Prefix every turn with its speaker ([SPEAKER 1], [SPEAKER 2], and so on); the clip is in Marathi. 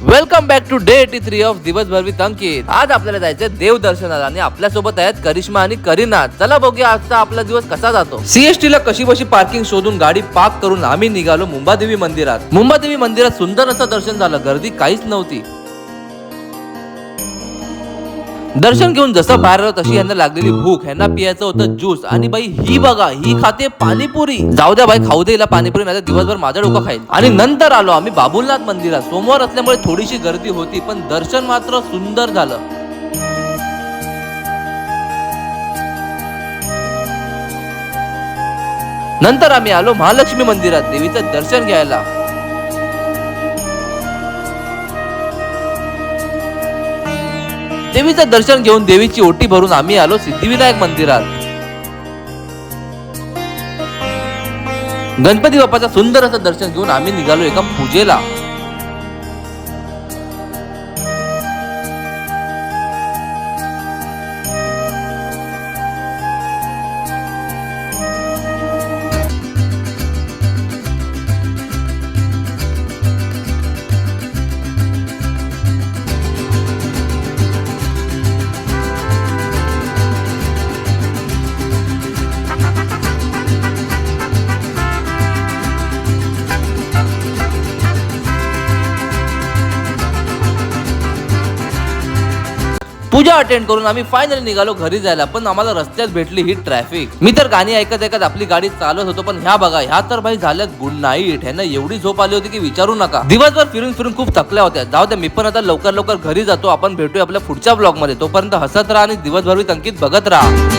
[SPEAKER 1] Welcome back to day 83 of दिवसभर विथ अंकित. आज आपल्याला जायचंय देवदर्शनाला आणि आपल्या सोबत आहेत करिश्मा आणि करीना. चला बघूया आजचा आपला दिवस कसा जातो. सीएसटी ला कशी बशी पार्किंग शोधून गाडी पार्क करून आम्ही निघालो मुंबादेवी मंदिरात. मुंबादेवी मंदिरात सुंदर असं दर्शन झालं. गर्दी काहीच नव्हती. दर्शन घेऊन जसं बाहेर आलो तशी यांना लागलेली भूक. ह्यांना पियाचं होतं ज्यूस. आणि बाई ही बघा, ही खाते पाणीपुरी. जाऊ द्या बाई, खाऊ दे हिला पाणीपुरी, नाही दिवसभर माझं डोकं खाईल. आणि नंतर आलो आम्ही बाबुलनाथ मंदिरात. सोमवार असल्यामुळे थोडीशी गर्दी होती, पण दर्शन मात्र सुंदर झालं. नंतर आम्ही आलो महालक्ष्मी मंदिरात देवीचं दर्शन घ्यायला. देवीचं दर्शन घेऊन देवीची ओटी भरून आम्ही आलो सिद्धिविनायक मंदिरात. गणपती बाप्पाचं सुंदर असं दर्शन घेऊन आम्ही निघालो एका पूजेला. पूजा अटेंड करून आम्ही फायनली निघालो घरी जायला. पण आम्हाला रस्त्यात भेटली ही ट्रॅफिक. मी तर गाणी ऐकत ऐकत आपली गाडी चालवत होतो, पण ह्या बघा, ह्या तर भाई झाल्यात गुड नाईट. ह्यांना एवढी झोप आली होती की विचारू नका. दिवसभर फिरून फिरून खूप थकल्या होत्या. जाऊ द्या, मी पण आता लवकर घरी जातो. आपण भेटूया आपल्या पुढच्या ब्लॉग मध्ये. तोपर्यंत हसत राहा आणि दिवसभर अंकित बघत राहा.